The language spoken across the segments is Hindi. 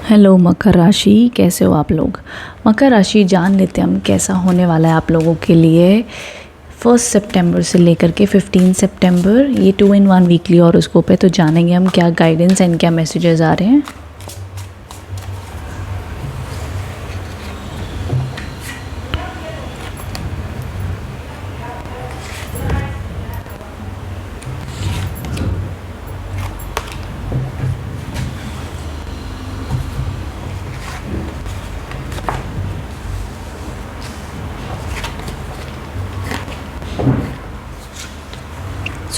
हेलो मकर राशि, कैसे हो आप लोग। मकर राशि जान लेते हैं हम कैसा होने वाला है आप लोगों के लिए 1 सितंबर से लेकर के 15 सितंबर। ये 2 in 1 वीकली हॉरोस्कोप है, तो जानेंगे हम क्या गाइडेंस एंड क्या मैसेजेस आ रहे हैं।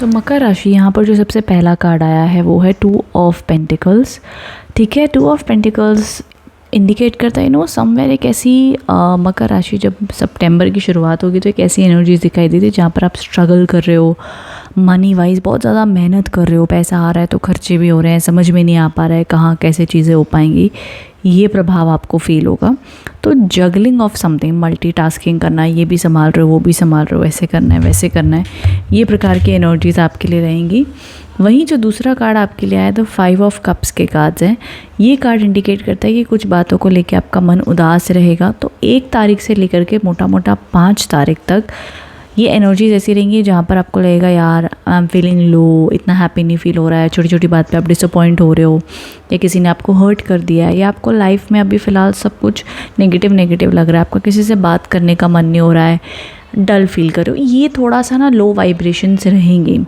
मकर राशि, यहाँ पर जो सबसे पहला कार्ड आया है वो है 2 ऑफ पेंटिकल्स। ठीक है, 2 ऑफ पेंटिकल्स इंडिकेट करता है समवेयर एक ऐसी मकर राशि, जब सितंबर की शुरुआत होगी तो एक ऐसी एनर्जीज दिखाई देती है जहाँ पर आप स्ट्रगल कर रहे हो, मनी वाइज बहुत ज़्यादा मेहनत कर रहे हो, पैसा आ रहा है तो खर्चे भी हो रहे हैं, समझ में नहीं आ पा रहा है कहाँ कैसे चीज़ें हो पाएंगी, ये प्रभाव आपको फील होगा। तो जगलिंग ऑफ समथिंग, मल्टीटास्किंग करना, ये भी संभाल रहे हो वो भी संभाल रहे हो, ऐसे करना है वैसे करना है, ये प्रकार की एनर्जीज आपके लिए रहेंगी। वहीं जो दूसरा कार्ड आपके लिए आया तो 5 ऑफ कप्स के कार्ड्स हैं। ये कार्ड इंडिकेट करता है कि कुछ बातों को लेकर आपका मन उदास रहेगा। तो 1 तारीख से लेकर के मोटा मोटा 5 तारीख तक ये एनर्जीज ऐसी रहेंगी जहाँ पर आपको लगेगा यार आई एम फीलिंग लो, इतना हैप्पी नहीं फील हो रहा है, छोटी छोटी बात पे आप डिसअपॉइंट हो रहे हो, या किसी ने आपको हर्ट कर दिया है, या आपको लाइफ में अभी फ़िलहाल सब कुछ नेगेटिव नेगेटिव लग रहा है, आपका किसी से बात करने का मन नहीं हो रहा है, डल फील कर रहे हो, ये थोड़ा सा ना लो वाइब्रेशन से रहेंगे।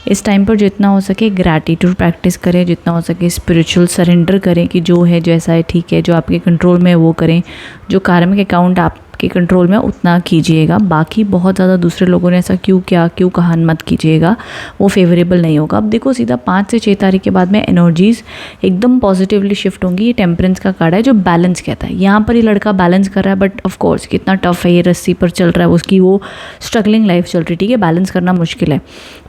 इस टाइम पर जितना हो सके ग्रैटिट्यूड प्रैक्टिस करें, जितना हो सके स्पिरिचुअल सरेंडर करें कि जो है जैसा है ठीक है, जो आपके कंट्रोल में है वो करें, जो कार्मिक अकाउंट आपके कंट्रोल में उतना कीजिएगा। बाकी बहुत ज़्यादा दूसरे लोगों ने ऐसा क्यों किया क्यों कहा मत कीजिएगा, वो फेवरेबल नहीं होगा। अब देखो सीधा 5 से 6 तारीख के बाद में एनर्जीज एकदम पॉजिटिवली शिफ्ट होंगी। ये टेम्परेंस का कार्ड है जो बैलेंस कहता है। यहाँ पर ये लड़का बैलेंस कर रहा है, बट ऑफ कोर्स कितना टफ है, ये रस्सी पर चल रहा है, उसकी वो स्ट्रगलिंग लाइफ चल रही है, ठीक है, बैलेंस करना मुश्किल है,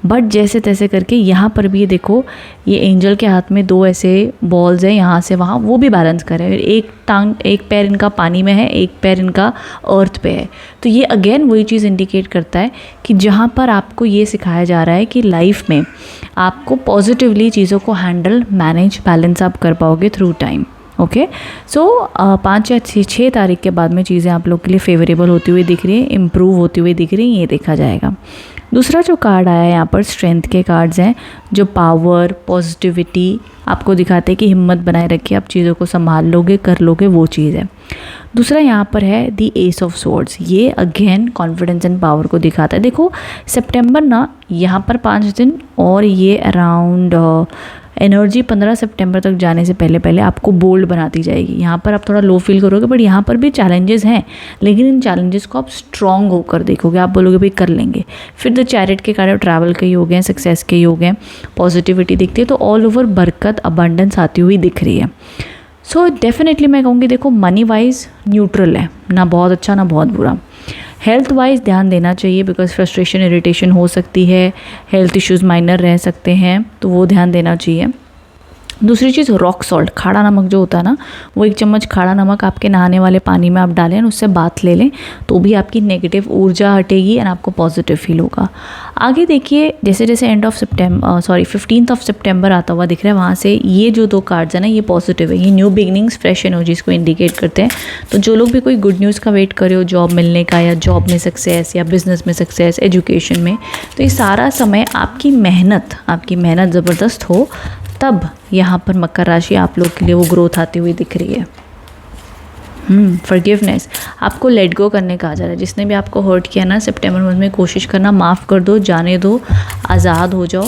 बट जैसे तैसे करके यहाँ पर भी ये देखो, ये एंजल के हाथ में 2 ऐसे बॉल्स हैं यहाँ से वहाँ, वो भी बैलेंस कर रहे हैं। एक पैर इनका पानी में है, एक पैर इनका अर्थ पे है। तो ये अगेन वही चीज़ इंडिकेट करता है कि जहाँ पर आपको ये सिखाया जा रहा है कि लाइफ में आपको पॉजिटिवली चीज़ों को हैंडल, मैनेज, बैलेंस आप कर पाओगे थ्रू टाइम। ओके, सो 5 या 6 तारीख के बाद में चीज़ें आप लोग के लिए फेवरेबल होती हुई दिख रही हैं, इम्प्रूव होती हुई दिख रही हैं, ये देखा जाएगा। दूसरा जो कार्ड आया है यहाँ पर स्ट्रेंथ के कार्ड्स हैं, जो पावर, पॉजिटिविटी आपको दिखाते हैं कि हिम्मत बनाए रखिए, आप चीज़ों को संभाल लोगे, कर लोगे, वो चीज़ है। दूसरा यहाँ पर है द एस ऑफ स्वॉर्ड्स। ये अगेन कॉन्फिडेंस एंड पावर को दिखाता है। देखो सितंबर ना यहाँ पर 5 दिन, और ये अराउंड एनर्जी 15 सितंबर तक जाने से पहले पहले आपको बोल्ड बनाती जाएगी। यहाँ पर आप थोड़ा लो फील करोगे, बट यहाँ पर भी चैलेंजेस हैं, लेकिन इन चैलेंजेस को आप स्ट्रॉन्ग होकर देखोगे, आप बोलोगे भाई कर लेंगे। फिर द चैरिट के कार्ड ट्रैवल के योग हैं, सक्सेस के योग हैं, पॉजिटिविटी दिखती है, तो ऑल ओवर बरकत, अबंडेंस आती हुई दिख रही है। सो डेफिनेटली मैं कहूँगी देखो मनी वाइज न्यूट्रल है, ना बहुत अच्छा ना बहुत बुरा। हेल्थ वाइज ध्यान देना चाहिए, बिकॉज फ्रस्ट्रेशन, इरिटेशन हो सकती है, हेल्थ इश्यूज़ माइनर रह सकते हैं, तो वो ध्यान देना चाहिए। दूसरी चीज़ रॉक सॉल्ट, खाड़ा नमक जो होता है ना, वो 1 चम्मच खाड़ा नमक आपके नहाने वाले पानी में आप डालें और उससे बात ले लें, तो भी आपकी नेगेटिव ऊर्जा हटेगी एंड आपको पॉजिटिव फील होगा। आगे देखिए जैसे जैसे 15 सितंबर आता हुआ दिख रहा है, वहाँ से ये जो 2 कार्ड्स हैं ना, ये पॉजिटिव है, ये न्यू बिगनिंग्स, फ्रेश एनर्जीज़ को इंडिकेट करते हैं। तो जो लोग भी कोई गुड न्यूज़ का वेट कर रहे हो, जॉब मिलने का, या जॉब में सक्सेस, या बिजनेस में सक्सेस, एजुकेशन में, तो ये सारा समय आपकी मेहनत ज़बरदस्त हो, तब यहाँ पर मकर राशि आप लोग के लिए वो ग्रोथ आती हुई दिख रही है। फॉरगिवनेस, आपको लेट गो करने का आ जा रहा है। जिसने भी आपको हर्ट किया ना सितंबर मंथ में, कोशिश करना माफ़ कर दो, जाने दो, आज़ाद हो जाओ,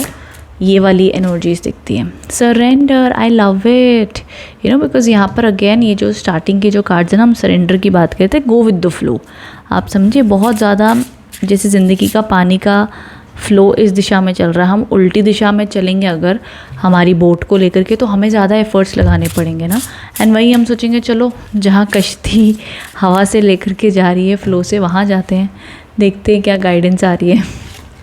ये वाली एनर्जीज दिखती हैं। Surrender, I love it, because यहाँ पर अगेन ये जो स्टार्टिंग के जो कार्ड्स हैं ना, हम सरेंडर की बात करते हैं, गो विद द फ्लो। आप समझिए बहुत ज़्यादा जैसे ज़िंदगी का पानी का फ़्लो इस दिशा में चल रहा है, हम उल्टी दिशा में चलेंगे अगर हमारी बोट को लेकर के, तो हमें ज़्यादा एफ़र्ट्स लगाने पड़ेंगे ना। एंड वही हम सोचेंगे चलो जहाँ कश्ती हवा से लेकर के जा रही है फ़्लो से, वहाँ जाते हैं, देखते हैं क्या गाइडेंस आ रही है,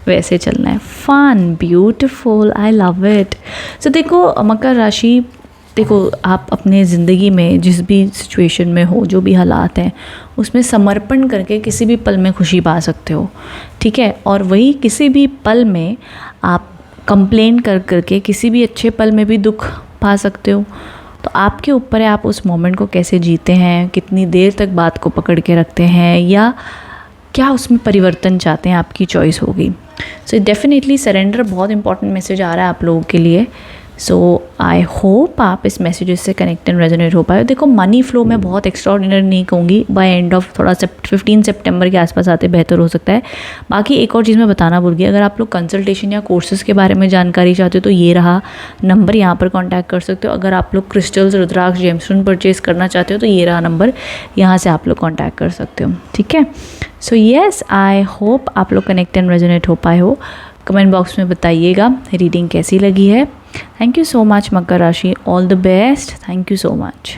वैसे चलना है। Fun, beautiful, I love it. So देखो मकर राशि, देखो आप अपने ज़िंदगी में जिस भी सिचुएशन में हो, जो भी हालात हैं, उसमें समर्पण करके किसी भी पल में खुशी पा सकते हो, ठीक है। और वही किसी भी पल में आप कंप्लेन कर करके किसी भी अच्छे पल में भी दुख पा सकते हो। तो आपके ऊपर है आप उस मोमेंट को कैसे जीते हैं, कितनी देर तक बात को पकड़ के रखते हैं, या क्या उसमें परिवर्तन चाहते हैं, आपकी चॉइस होगी। सो डेफिनेटली सरेंडर बहुत इंपॉर्टेंट मैसेज आ रहा है आप लोगों के लिए। सो आई होप आप इस मैसेजेस से कनेक्ट एंड रेजोनेट हो पाए। देखो मनी फ्लो में बहुत एक्स्ट्राऑर्डिनरी नहीं कहूँगी, बाय एंड ऑफ थोड़ा 15 सितंबर के आसपास आते बेहतर हो सकता है। बाकी एक और चीज़ मैं बताना भूल गई, अगर आप लोग कंसल्टेशन या कोर्सेज़ के बारे में जानकारी चाहते हो तो ये रहा नंबर, यहाँ पर कॉन्टैक्ट कर सकते हो। अगर आप लोग क्रिस्टल्स, रुद्राक्ष, जेमस्टोन परचेज करना चाहते हो तो ये रहा नंबर, यहाँ से आप लोग कॉन्टैक्ट कर सकते हो, ठीक है। सो येस, आई होप आप लोग कनेक्ट एंड रेजोनेट हो पाए हो। कमेंट बॉक्स में बताइएगा रीडिंग कैसी लगी है। थैंक यू सो मच मकर राशि, all the best, thank you so much.